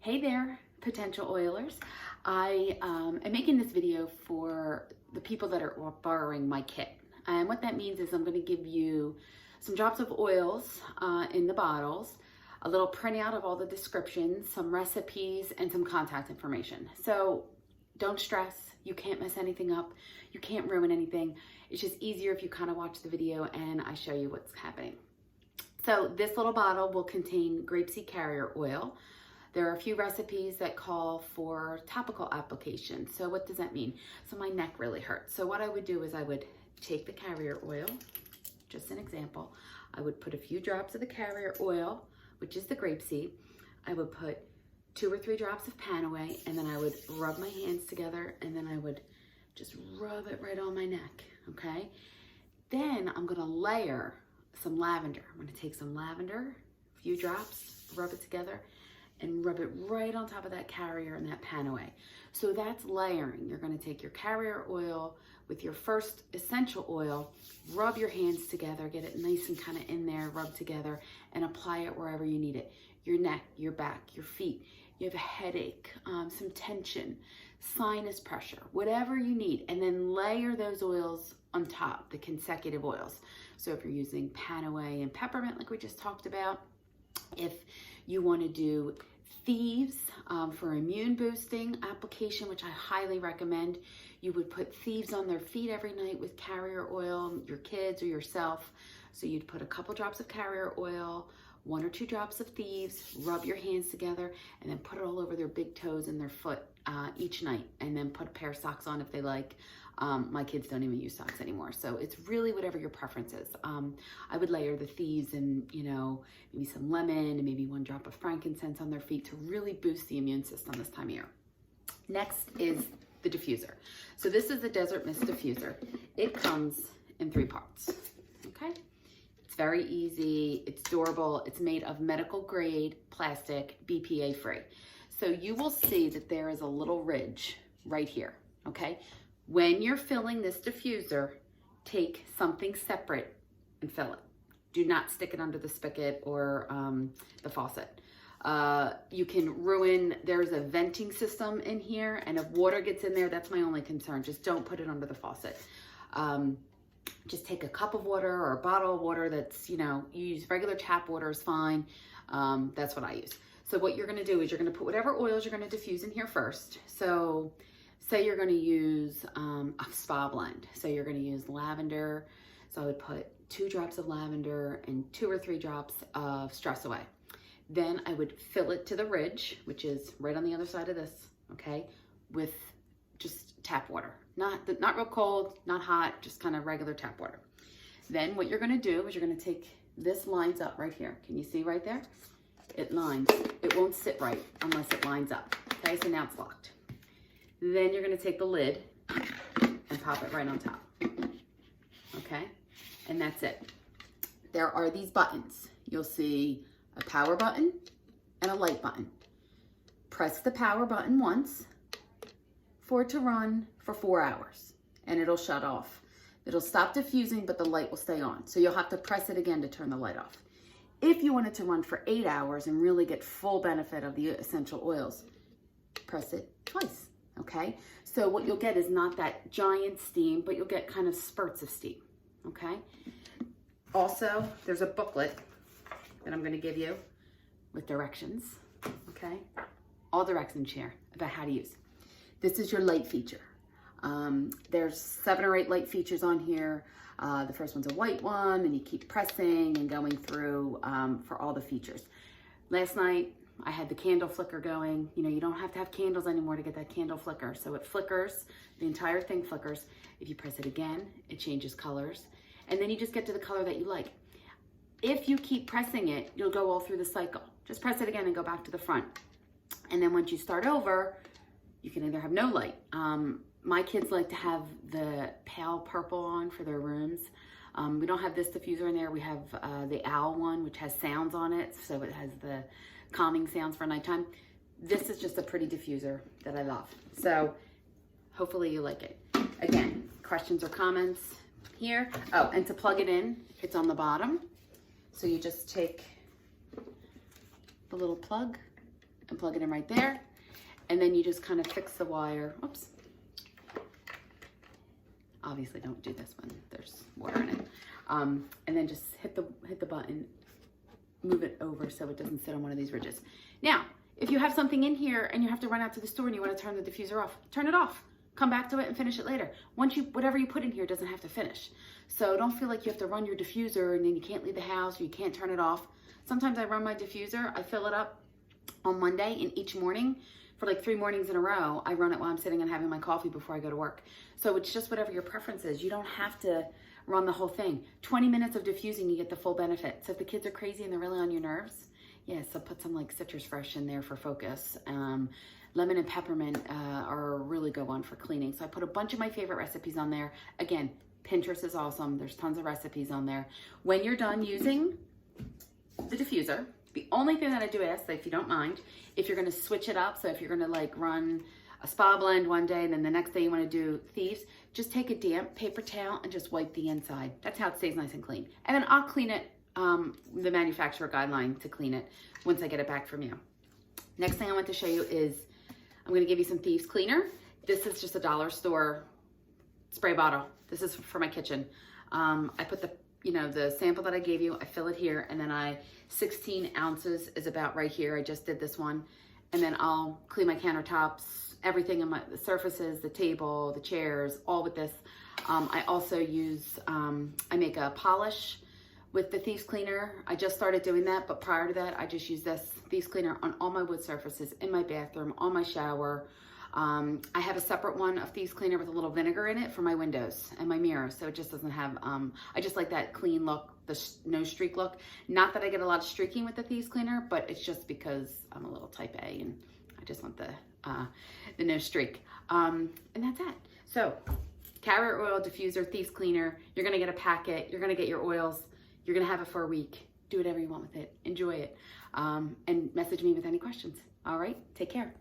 Hey there, potential oilers. I am making this video for the people that are borrowing my kit. And what that means is I'm going to give you some drops of oils in the bottles, a little printout of all the descriptions, some recipes, and some contact information. So don't stress. You can't mess anything up. You can't ruin anything. It's just easier if you kind of watch the video and I show you what's happening. So this little bottle will contain grapeseed carrier oil. There are a few recipes that call for topical application. So what does that mean? So my neck really hurts. So what I would do is I would take the carrier oil, just an example. I would put a few drops of the carrier oil, which is the grapeseed. I would put 2 or 3 drops of Panaway, and then I would rub my hands together, and then I would just rub it right on my neck, okay? Then I'm gonna layer some lavender. I'm gonna take some lavender, a few drops, rub it together, and rub it right on top of that carrier and that Panaway. So that's layering. You're gonna take your carrier oil with your first essential oil, rub your hands together, get it nice and kind of in there, rub together, and apply it wherever you need it. Your neck, your back, your feet. You have a headache, some tension, sinus pressure, whatever you need, and then layer those oils on top, the consecutive oils. So if you're using Panaway and peppermint like we just talked about, if you want to do thieves for immune boosting application, which I highly recommend, you would put thieves on their feet every night with carrier oil, your kids or yourself. So you'd put a couple drops of carrier oil, 1 or 2 drops of thieves, rub your hands together, and then put it all over their big toes and their foot each night, and then put a pair of socks on if they like. My kids don't even use socks anymore, so it's really whatever your preference is. I would layer the thieves and, maybe some lemon and maybe 1 drop of frankincense on their feet to really boost the immune system this time of year. Next is the diffuser. So this is the Desert Mist diffuser. It comes in 3 parts, okay? It's very easy, it's durable, it's made of medical grade plastic, BPA free. So you will see that there is a little ridge right here, okay? When you're filling this diffuser, take something separate and fill it. Do not stick it under the spigot or the faucet. You can ruin, there's a venting system in here, and if water gets in there, that's my only concern. Just don't put it under the faucet. Just take a cup of water or a bottle of water that's, you use regular tap water is fine. That's what I use. So what you're gonna do is you're gonna put whatever oils you're gonna diffuse in here first. So say you're gonna use a spa blend. So you're gonna use lavender. So I would put 2 drops of lavender and 2 or 3 drops of Stress Away. Then I would fill it to the ridge, which is right on the other side of this, okay, with just tap water. Not real cold, not hot, just kind of regular tap water. Then what you're gonna do is you're gonna take, this lines up right here. Can you see right there? It lines. It won't sit right unless it lines up. Okay, so now it's locked. Then you're gonna take the lid and pop it right on top. Okay, and that's it. There are these buttons. You'll see a power button and a light button. Press the power button once for it to run for 4 hours, and it'll shut off. It'll stop diffusing, but the light will stay on. So you'll have to press it again to turn the light off. If you want it to run for 8 hours and really get full benefit of the essential oils, press it twice, okay? So what you'll get is not that giant steam, but you'll get kind of spurts of steam, okay? Also, there's a booklet that I'm gonna give you with directions, okay? All directions here about how to use. This is your light feature. There's 7 or 8 light features on here. The first one's a white one, and you keep pressing and going through for all the features. Last night, I had the candle flicker going. You don't have to have candles anymore to get that candle flicker. So it flickers, the entire thing flickers. If you press it again, it changes colors. And then you just get to the color that you like. If you keep pressing it, you'll go all through the cycle. Just press it again and go back to the front. And then once you start over, you can either have no light. My kids like to have the pale purple on for their rooms. We don't have this diffuser in there. We have the owl one, which has sounds on it. So it has the calming sounds for nighttime. This is just a pretty diffuser that I love. So hopefully you like it. Again, questions or comments here. Oh, and to plug it in, it's on the bottom. So you just take the little plug and plug it in right there. And then you just kind of fix the wire. Oops. Obviously don't do this when there's water in it. And then just hit the button, move it over so it doesn't sit on one of these ridges. Now, if you have something in here and you have to run out to the store and you want to turn the diffuser off, turn it off. Come back to it and finish it later. Whatever you put in here doesn't have to finish. So don't feel like you have to run your diffuser and then you can't leave the house or you can't turn it off. Sometimes I run my diffuser, I fill it up on Monday, and each morning for like 3 mornings in a row, I run it while I'm sitting and having my coffee before I go to work. So it's just whatever your preference is. You don't have to run the whole thing. 20 minutes of diffusing, you get the full benefit. So if the kids are crazy and they're really on your nerves, yeah, so put some like citrus fresh in there for focus. Lemon and peppermint are a really good one for cleaning. So I put a bunch of my favorite recipes on there. Again, Pinterest is awesome. There's tons of recipes on there. When you're done using the diffuser, the only thing that I do ask, if you don't mind, if you're gonna switch it up, so if you're gonna like run a spa blend one day and then the next day you wanna do thieves, just take a damp paper towel and just wipe the inside. That's how it stays nice and clean. And then I'll clean it, the manufacturer guideline to clean it once I get it back from you. Next thing I want to show you is, I'm gonna give you some thieves cleaner. This is just a dollar store spray bottle. This is for my kitchen. I put the sample that I gave you, I fill it here, and then 16 ounces is about right here. I just did this one. And then I'll clean my countertops, everything in the surfaces, the table, the chairs, all with this. I also use, I make a polish with the Thieves Cleaner. I just started doing that, but prior to that, I just use this Thieves Cleaner on all my wood surfaces, in my bathroom, on my shower. I have a separate one of Thieves Cleaner with a little vinegar in it for my windows and my mirror, so it just doesn't have, I just like that clean look, the no streak look. Not that I get a lot of streaking with the Thieves Cleaner, but it's just because I'm a little type A and I just want the no streak. And that's it. So, carrier oil, diffuser, Thieves Cleaner, you're gonna get a packet, you're gonna get your oils, you're gonna have it for a week. Do whatever you want with it, enjoy it. And message me with any questions. All right, take care.